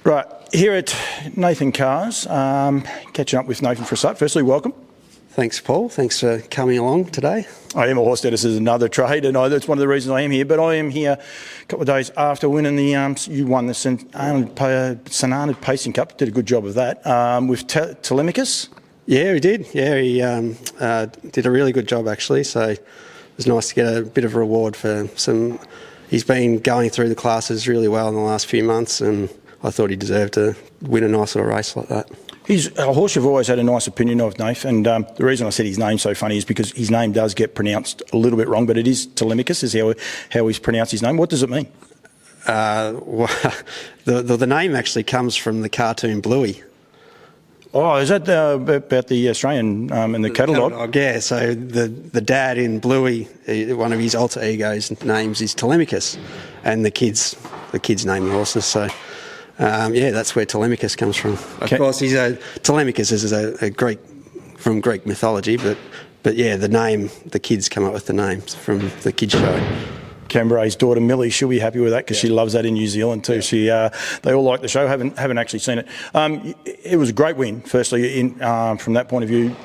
Right, here at Nathan Cahir's, catching up with Nathan for a start. Firstly, welcome. Thanks, Paul. Thanks for coming along today. I am a horse dentist as another trade, and that's one of the reasons I am here. But I am here a couple of days after winning the, you won the St Arnaud Pacing Cup, did a good job of that, with Telemachus. Yeah, he did. Yeah, he did a really good job, actually. So it was nice to get a bit of a reward for some. He's been going through the classes really well in the last few months, and I thought he deserved to win a nice little race like that. He's a horse you've always had a nice opinion of, Nath, and the reason I said his name's so funny is because his name does get pronounced a little bit wrong, but it is Telemachus, is how he's pronounced his name. What does it mean? Well, the name actually comes from the cartoon Bluey. Oh, is that about the Australian and the cattle? Yeah, so the dad in Bluey, one of his alter egos names is Telemachus, and the kids name the horses, so... yeah, that's where Telemachus comes from. Of course, Telemachus is a Greek, from Greek mythology, but yeah, the kids come up with the names from the kids show. Canberra's daughter Millie, she'll be happy with that because she loves that in New Zealand too. Yeah. They all like the show. Haven't actually seen it. It was a great win. Firstly, from that point of view,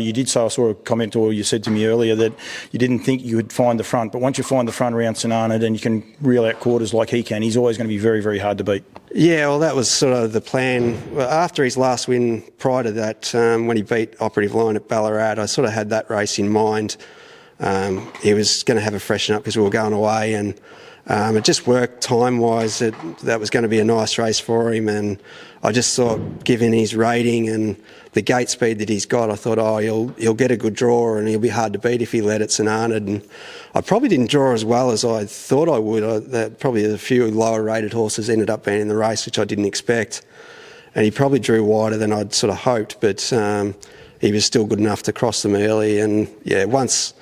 you did say, I saw a comment, or you said to me earlier that you didn't think you would find the front, but once you find the front around St Arnaud and you can reel out quarters like he can, he's always going to be very, very hard to beat. Yeah, well, that was sort of the plan. After his last win, prior to that, when he beat Operative Line at Ballarat, I sort of had that race in mind. He was going to have a freshen up because we were going away, and it just worked time-wise. That was going to be a nice race for him, and I just thought, given his rating and the gate speed that he's got, I thought, he'll get a good draw and he'll be hard to beat if he led at St Arnaud. And I probably didn't draw as well as I thought I would. Probably a few lower-rated horses ended up being in the race, which I didn't expect. And he probably drew wider than I'd sort of hoped, but he was still good enough to cross them early. And yeah, once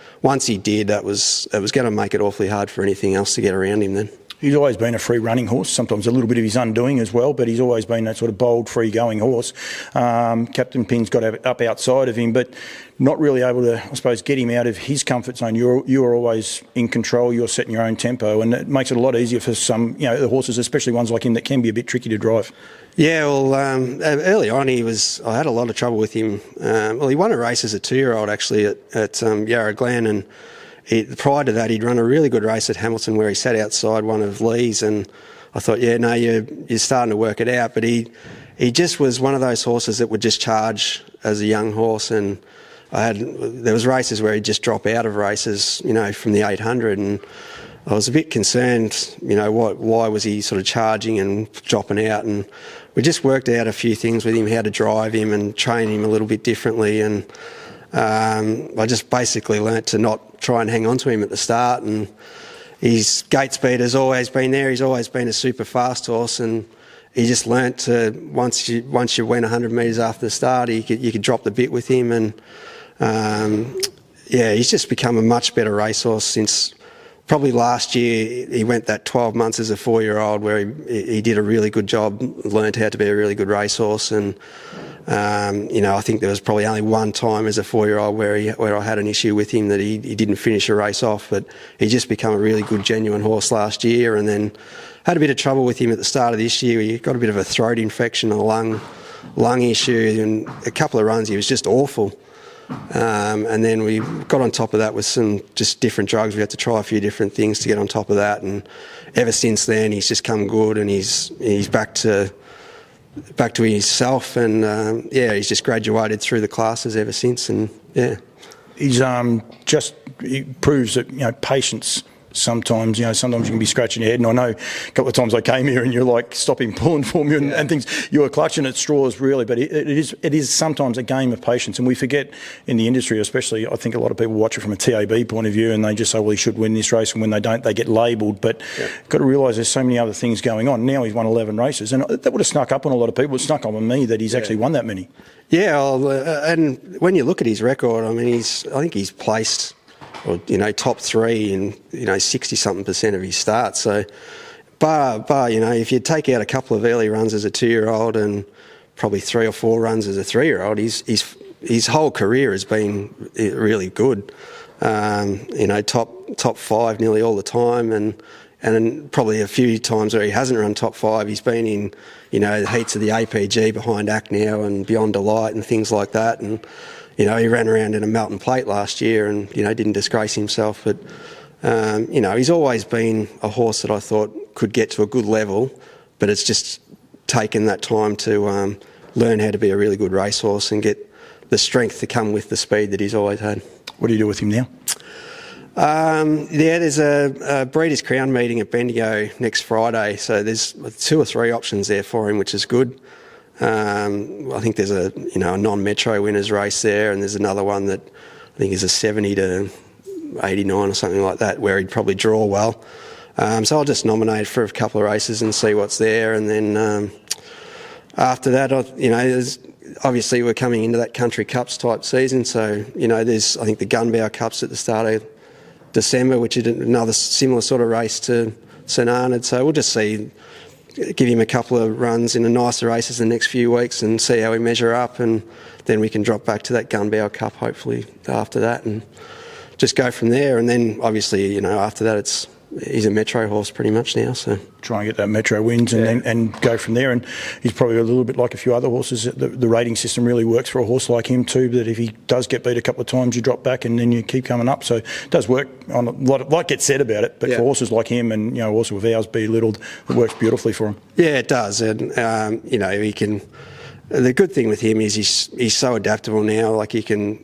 he did, it was going to make it awfully hard for anything else to get around him then. He's always been a free-running horse, sometimes a little bit of his undoing as well, but he's always been that sort of bold, free-going horse. Captain Pin's got up outside of him, but not really able to, I suppose, get him out of his comfort zone. You're always in control, you're setting your own tempo, and it makes it a lot easier for some, the horses, especially ones like him that can be a bit tricky to drive. Yeah, well, early on I had a lot of trouble with him. He won a race as a 2-year-old actually at Yarra Glen, and prior to that he'd run a really good race at Hamilton where he sat outside one of Lee's, and I thought, yeah, no, you're starting to work it out. But he just was one of those horses that would just charge as a young horse, and there was races where he'd just drop out of races, from the 800, and I was a bit concerned, why was he sort of charging and dropping out, and we just worked out a few things with him, how to drive him and train him a little bit differently, and I just basically learnt to not try and hang on to him at the start, and his gate speed has always been there. He's always been a super fast horse, and he just learnt to, once you went 100 metres after the start, you could drop the bit with him, and he's just become a much better racehorse since probably last year. He went that 12 months as a 4-year-old where he did a really good job, learnt how to be a really good racehorse, and I think there was probably only one time as a 4-year-old where I had an issue with him that he didn't finish a race off, but he just become a really good, genuine horse last year, and then had a bit of trouble with him at the start of this year. He got a bit of a throat infection and a lung issue, and a couple of runs he was just awful. And then we got on top of that with some just different drugs. We had to try a few different things to get on top of that, and ever since then he's just come good, and he's back to himself, and he's just graduated through the classes ever since, and yeah. He's he proves that patience. Sometimes you can be scratching your head, and I know a couple of times I came here and you're like stopping pulling for me and things. You were clutching at straws really, but it is sometimes a game of patience, and we forget in the industry, especially. I think a lot of people watch it from a TAB point of view, and they just say, well, he should win this race, and when they don't, they get labelled. But got to realise there's so many other things going on. Now he's won 11 races, and that would have snuck up on a lot of people. It snuck up on me that he's actually won that many. Yeah, and when you look at his record, I mean, I think he's placed, or top 3 in 60-something% of his starts. So, bar if you take out a couple of early runs as a 2-year-old and probably 3 or 4 runs as a 3-year-old, his whole career has been really good. Top 5 nearly all the time, and and then probably a few times where he hasn't run top 5, he's been in, the heats of the APG behind Acnow and Beyond Delight and things like that. And, he ran around in a Melton Plate last year and, didn't disgrace himself. But, he's always been a horse that I thought could get to a good level, but it's just taken that time to learn how to be a really good racehorse and get the strength to come with the speed that he's always had. What do you do with him now? There's a Breeders' Crown meeting at Bendigo next Friday, so there's 2 or 3 options there for him, which is good. I think there's a non-metro winners race there, and there's another one that I think is a 70 to 89 or something like that, where he'd probably draw well. So I'll just nominate for a couple of races and see what's there, and then after that, obviously we're coming into that Country Cups type season, so there's I think the Gunbow Cups at the start of December, which is another similar sort of race to St Arnaud. So we'll just give him a couple of runs in the nicer races the next few weeks and see how we measure up, and then we can drop back to that Gunbow Cup hopefully after that and just go from there. And then obviously after that he's a metro horse pretty much now, so try and get that metro wins and go from there. And he's probably a little bit like a few other horses. The rating system really works for a horse like him too, that if he does get beat a couple of times, you drop back and then you keep coming up. So it does work on a lot gets said about it, but for horses like him and also with ours belittled, it works beautifully for him. Yeah, it does. And he can, the good thing with him is he's so adaptable now. Like he can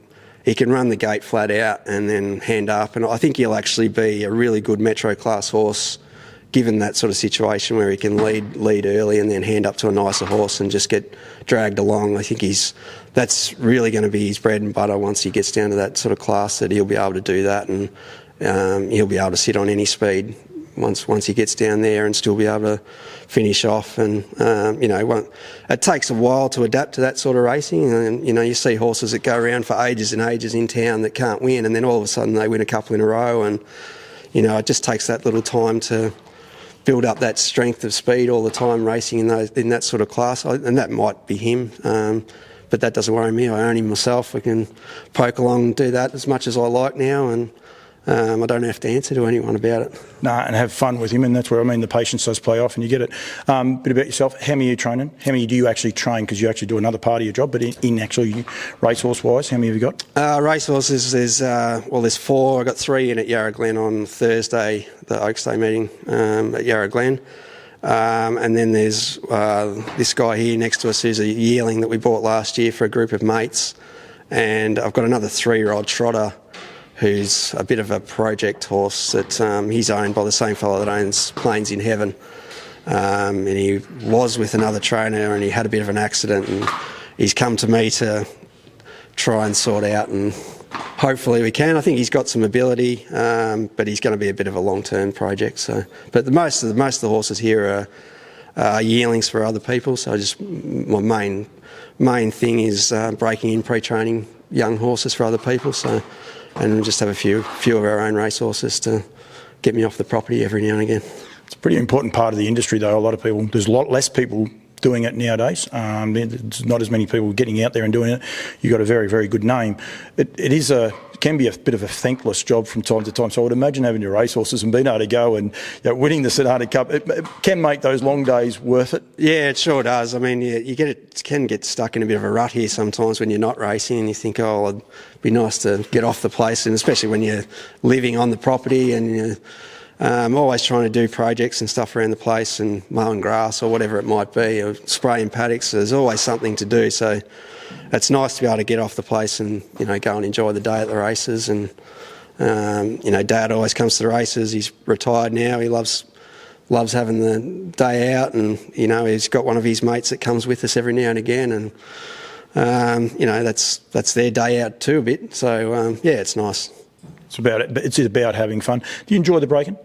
run the gate flat out and then hand up, and I think he'll actually be a really good metro class horse given that sort of situation where he can lead early and then hand up to a nicer horse and just get dragged along. I think that's really going to be his bread and butter once he gets down to that sort of class, that he'll be able to do that, and he'll be able to sit on any speed once he gets down there and still be able to finish off. And it takes a while to adapt to that sort of racing, and you see horses that go around for ages and ages in town that can't win, and then all of a sudden they win a couple in a row, and it just takes that little time to build up that strength of speed all the time racing in that sort of class. And that might be him, but that doesn't worry me. I own him myself. I can poke along and do that as much as I like now, and I don't have to answer to anyone about it. And have fun with him, and that's where the patience does play off, and you get it. Bit about yourself. How many are you training? How many do you actually train? Because you actually do another part of your job, but in actually racehorse-wise, how many have you got? Racehorses, there's 4. I got 3 in at Yarra Glen on Thursday, the Oaks Day meeting at Yarra Glen. And then there's this guy here next to us who's a yearling that we bought last year for a group of mates. And I've got another 3-year-old trotter who's a bit of a project horse that he's owned by the same fellow that owns Plains in Heaven. And he was with another trainer and he had a bit of an accident, and he's come to me to try and sort out, and hopefully we can. I think he's got some ability, but he's going to be a bit of a long-term project. So, but most of the horses here are yearlings for other people. So my main thing is breaking in pre-training young horses for other people. So, and just have a few of our own racehorses to get me off the property every now and again. It's a pretty important part of the industry, though. There's a lot less people doing it nowadays. There's not as many people getting out there and doing it. You've got a very, very good name. It can be a bit of a thankless job from time to time. So I would imagine having your racehorses and being able to go and winning the St Arnaud Cup, it can make those long days worth it. Yeah, it sure does. I mean, it can get stuck in a bit of a rut here sometimes when you're not racing, and you think, it'd be nice to get off the place, and especially when you're living on the property and you're always trying to do projects and stuff around the place and mowing grass or whatever it might be, or spraying paddocks. There's always something to do. So it's nice to be able to get off the place and, go and enjoy the day at the races. And, Dad always comes to the races. He's retired now. He loves having the day out, and, he's got one of his mates that comes with us every now and again. And, that's their day out too a bit. So, it's nice. It's about having fun. Do you enjoy the breaking?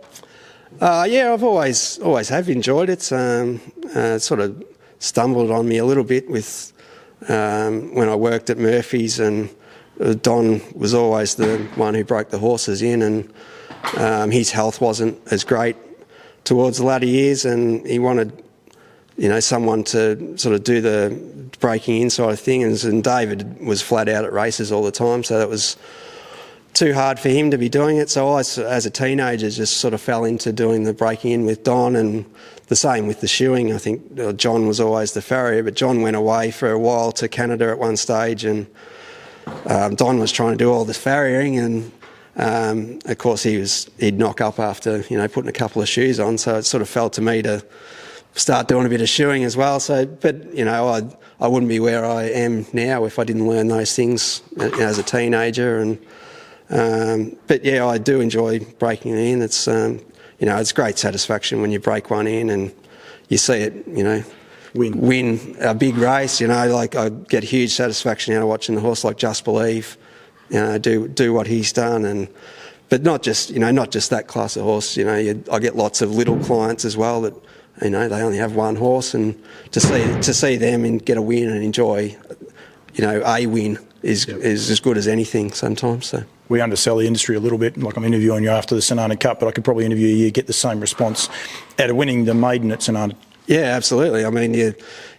Yeah, I've always have enjoyed it. Sort of stumbled on me a little bit with when I worked at Murphy's, and Don was always the one who broke the horses in, and his health wasn't as great towards the latter years, and he wanted someone to sort of do the breaking in side of things, and David was flat out at races all the time, so that was too hard for him to be doing it. So I, as a teenager, just sort of fell into doing the breaking in with Don, and the same with the shoeing. I think John was always the farrier, but John went away for a while to Canada at one stage, and Don was trying to do all this farrieing, and of course he'd knock up after putting a couple of shoes on. So it sort of fell to me to start doing a bit of shoeing as well. So, but I wouldn't be where I am now if I didn't learn those things as a teenager. And but yeah, I do enjoy breaking it in. It's it's great satisfaction when you break one in and you see it, win a big race. Like I get huge satisfaction out of watching the horse like Just Believe, do what he's done. But not just that class of horse. I get lots of little clients as well that they only have one horse, and to see them and get a win and enjoy, a win is as good as anything sometimes. So. We undersell the industry a little bit. Like, I'm interviewing you after the St Arnaud Cup, but I could probably interview you, get the same response out of winning the maiden at St Arnaud. Yeah, absolutely. I mean,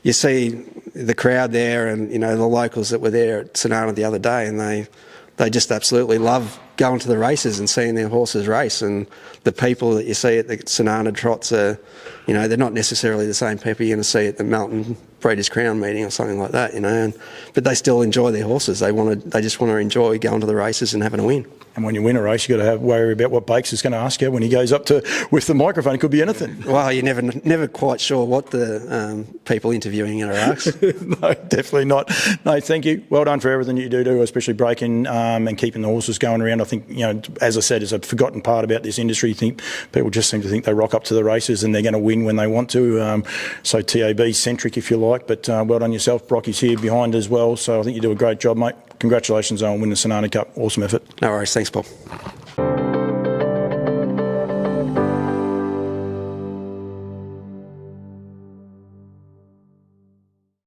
you see the crowd there, and the locals that were there at St Arnaud the other day, and they just absolutely love going to the races and seeing their horses race. And the people that you see at the St Arnaud Trots are, they're not necessarily the same people you're going to see at the Melton Breeders' Crown meeting or something like that, but they still enjoy their horses. They just want to enjoy going to the races and having a win. And when you win a race, you've got to worry about what Bakes is going to ask you when he goes up with the microphone. It could be anything. Well, you're never quite sure what the people interviewing are asked. No, definitely not. No, thank you. Well done for everything you do, especially breaking and keeping the horses going around. I think, as I said, is a forgotten part about this industry. I think people just seem to think they rock up to the races and they're going to win when they want to. So TAB-centric, if you like. But well done yourself. Brocky's here behind as well. So I think you do a great job, mate. Congratulations on winning the St Arnaud Cup. Awesome effort. No worries. Thanks, Paul.